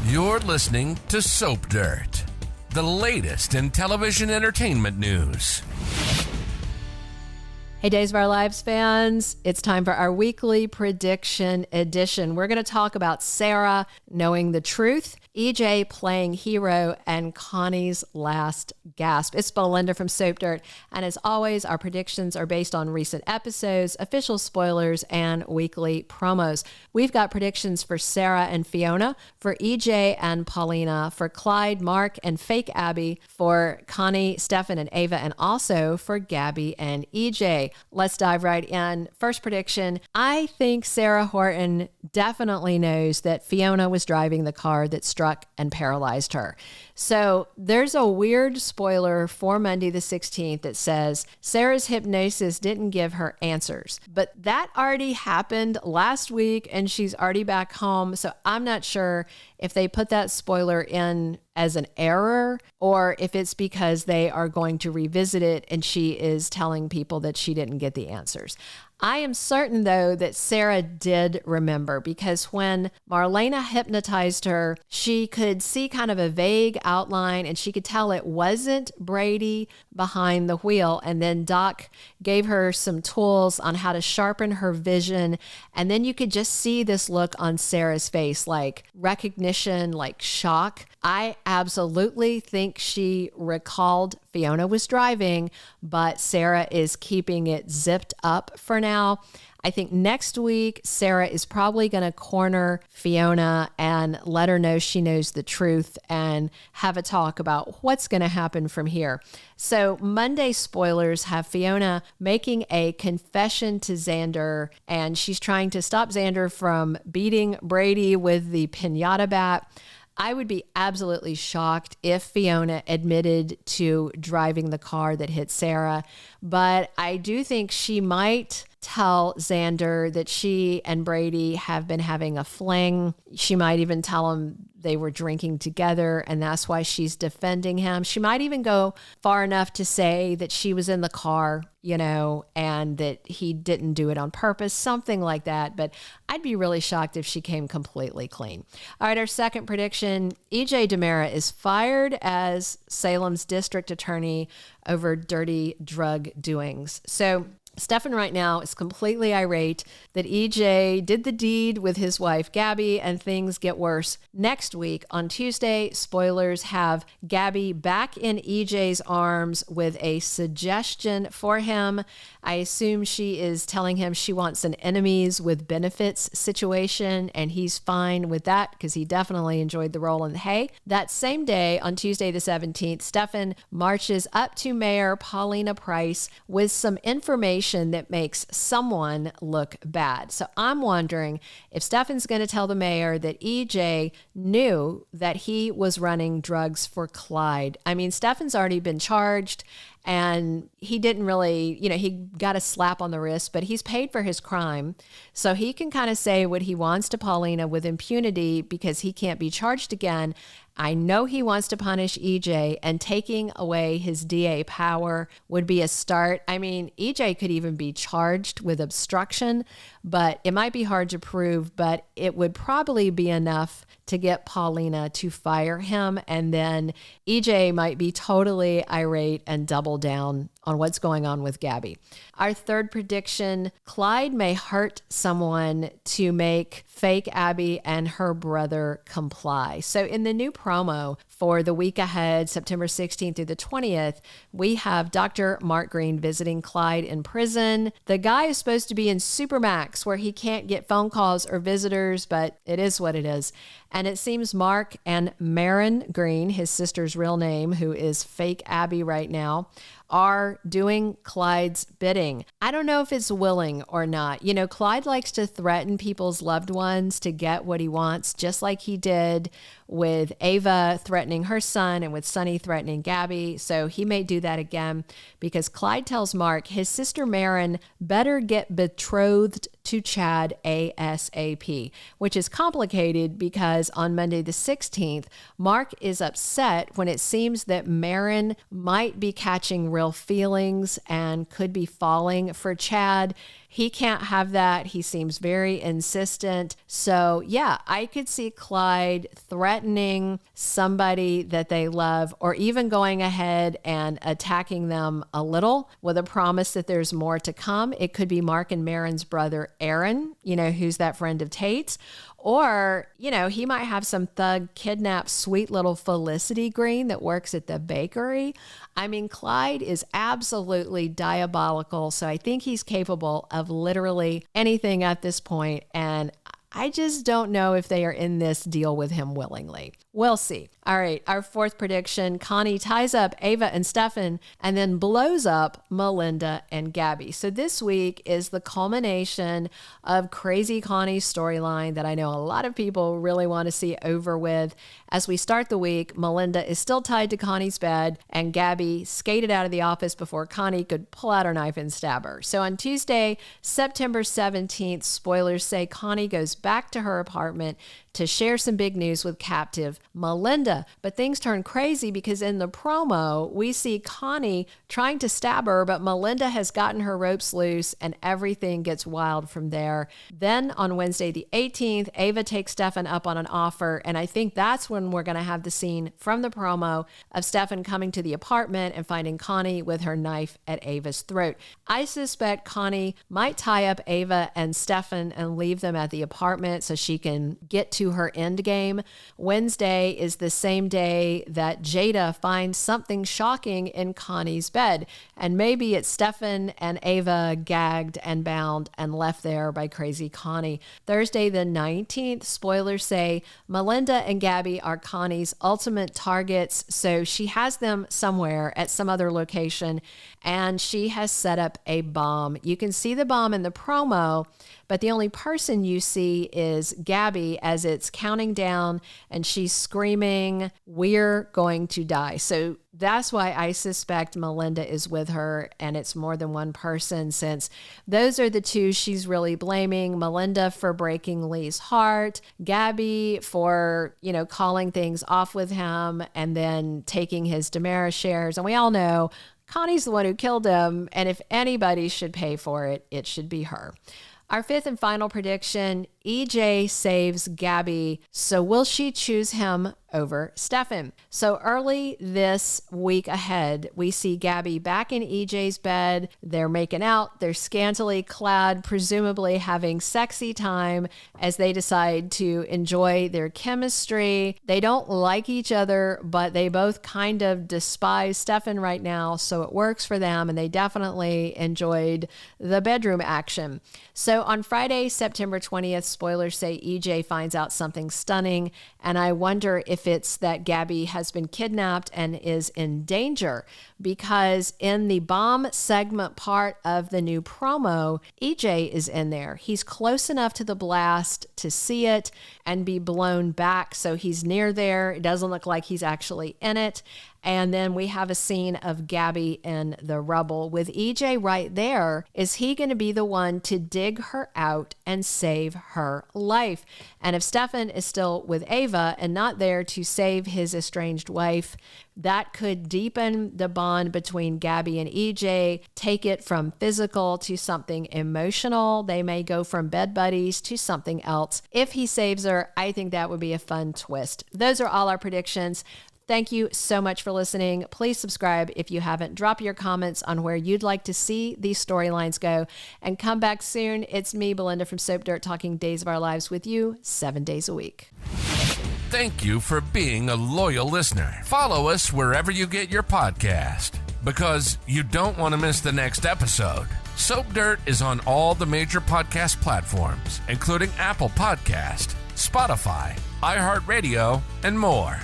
You're listening to Soap Dirt, the latest in television entertainment news. Hey, Days of Our Lives fans, it's time for our weekly prediction edition. We're going to talk about Sarah knowing the truth, EJ playing hero, and Connie's last gasp. It's Melinda from Soap Dirt, and as always, our predictions are based on recent episodes, official spoilers, and weekly promos. We've got predictions for Sarah and Fiona, for EJ and Paulina, for Clyde, Mark, and fake Abby, for Connie, Stefan, and Ava, and also for Gabi and EJ. Let's dive right in. First prediction, I think Sarah Horton definitely knows that Fiona was driving the car that struck and paralyzed her. So there's a weird spoiler for Monday the 16th that says Sarah's hypnosis didn't give her answers. But that already happened last week and she's already back home. So I'm not sure if they put that spoiler in as an error or if it's because they are going to revisit it and she is telling people that she didn't get the answers. I am certain, though, that Sarah did remember because when Marlena hypnotized her, she could see kind of a vague outline and she could tell it wasn't Brady behind the wheel. And then Doc gave her some tools on how to sharpen her vision. And then you could just see this look on Sarah's face, like recognition, like shock. I absolutely think she recalled Fiona was driving, but Sarah is keeping it zipped up for now. I think next week, Sarah is probably going to corner Fiona and let her know she knows the truth and have a talk about what's going to happen from here. So Monday spoilers have Fiona making a confession to Xander, and she's trying to stop Xander from beating Brady with the piñata bat. I would be absolutely shocked if Fiona admitted to driving the car that hit Sarah, but I do think she might tell Xander that she and Brady have been having a fling. She might even tell him they were drinking together and that's why she's defending him. She might even go far enough to say that she was in the car, and that he didn't do it on purpose, something like that. But I'd be really shocked if she came completely clean. All right, our second prediction, EJ DiMera is fired as Salem's district attorney over dirty drug doings. So Stefan right now is completely irate that EJ did the deed with his wife, Gabby, and things get worse. Next week, on Tuesday, spoilers have Gabby back in EJ's arms with a suggestion for him. I assume she is telling him she wants an enemies with benefits situation, and he's fine with that because he definitely enjoyed the role in the Hay. That same day, on Tuesday the 17th, Stefan marches up to Mayor Paulina Price with some information that makes someone look bad. So I'm wondering if Stefan's going to tell the mayor that EJ knew that he was running drugs for Clyde. I mean, Stefan's already been charged and he didn't really, he got a slap on the wrist, but he's paid for his crime. So he can kind of say what he wants to Paulina with impunity because he can't be charged again. I know he wants to punish EJ, and taking away his DA power would be a start. I mean, EJ could even be charged with obstruction, but it might be hard to prove, but it would probably be enough to get Paulina to fire him. And then EJ might be totally irate and double down on what's going on with Gabby. Our third prediction, Clyde may hurt someone to make fake Abby and her brother comply. So in the new promo for the week ahead, September 16th through the 20th, we have Dr. Mark Greene visiting Clyde in prison. The guy is supposed to be in Supermax where he can't get phone calls or visitors, but it is what it is. And it seems Mark and Marin Greene, his sister's real name, who is fake Abby right now, are doing Clyde's bidding. I don't know if it's willing or not. Clyde likes to threaten people's loved ones to get what he wants, just like he did with Ava threatening her son and with Sonny threatening Gabby. So he may do that again because Clyde tells Mark his sister Marin better get betrothed to Chad ASAP, which is complicated because on Monday the 16th, Mark is upset when it seems that Marin might be catching real feelings and could be falling for Chad. He can't have that. He seems very insistent. So yeah, I could see Clyde threatening somebody that they love, or even going ahead and attacking them a little with a promise that there's more to come. It could be Mark and Marin's brother, Aaron, who's that friend of Tate's. Or, he might have some thug kidnap sweet little Felicity Greene that works at the bakery. I mean, Clyde is absolutely diabolical. So I think he's capable of literally anything at this point. And I just don't know if they are in this deal with him willingly. We'll see. All right, our fourth prediction, Connie ties up Ava and Stefan and then blows up Melinda and Gabby. So this week is the culmination of Crazy Connie's storyline that I know a lot of people really want to see over with. As we start the week, Melinda is still tied to Connie's bed, and Gabby skated out of the office before Connie could pull out her knife and stab her. So on Tuesday, September 17th, spoilers say Connie goes back to her apartment to share some big news with captive Melinda. But things turn crazy because in the promo, we see Connie trying to stab her, but Melinda has gotten her ropes loose and everything gets wild from there. Then on Wednesday the 18th, Ava takes Stefan up on an offer, and I think that's when we're going to have the scene from the promo of Stefan coming to the apartment and finding Connie with her knife at Ava's throat. I suspect Connie might tie up Ava and Stefan and leave them at the apartment so she can get to her endgame. Wednesday is the same day that Jada finds something shocking in Connie's bed. And maybe it's Stefan and Ava gagged and bound and left there by crazy Connie. Thursday the 19th, spoilers say Melinda and Gabby are Connie's ultimate targets. So she has them somewhere at some other location, and she has set up a bomb. You can see the bomb in the promo, but the only person you see is Gabby as it's counting down and she's screaming, "We're going to die." So that's why I suspect Melinda is with her, and it's more than one person, since those are the two she's really blaming. Melinda for breaking Lee's heart, Gabby for, calling things off with him and then taking his DiMera shares. And we all know Connie's the one who killed him, and if anybody should pay for it, it should be her. Our fifth and final prediction, EJ saves Gabby. So will she choose him over Stefan? So early this week ahead, we see Gabby back in EJ's bed. They're making out. They're scantily clad, presumably having sexy time as they decide to enjoy their chemistry. They don't like each other, but they both kind of despise Stefan right now, so it works for them, and they definitely enjoyed the bedroom action. So on Friday, September 20th, spoilers say EJ finds out something stunning, and I wonder if it's that Gabby has been kidnapped and is in danger, because in the bomb segment part of the new promo, EJ is in there. He's close enough to the blast to see it and be blown back, so he's near there. It doesn't look like he's actually in it. And then we have a scene of Gabby in the rubble with EJ right there. Is he going to be the one to dig her out and save her life? And if Stefan is still with Ava and not there to save his estranged wife, that could deepen the bond between Gabby and EJ, take it from physical to something emotional. They may go from bed buddies to something else. If he saves her, I think that would be a fun twist. Those are all our predictions. Thank you so much for listening. Please subscribe if you haven't. Drop your comments on where you'd like to see these storylines go, and come back soon. It's me, Belinda from Soap Dirt, talking Days of Our Lives with you 7 days a week. Thank you for being a loyal listener. Follow us wherever you get your podcast, because you don't want to miss the next episode. Soap Dirt is on all the major podcast platforms, including Apple Podcast, Spotify, iHeartRadio, and more.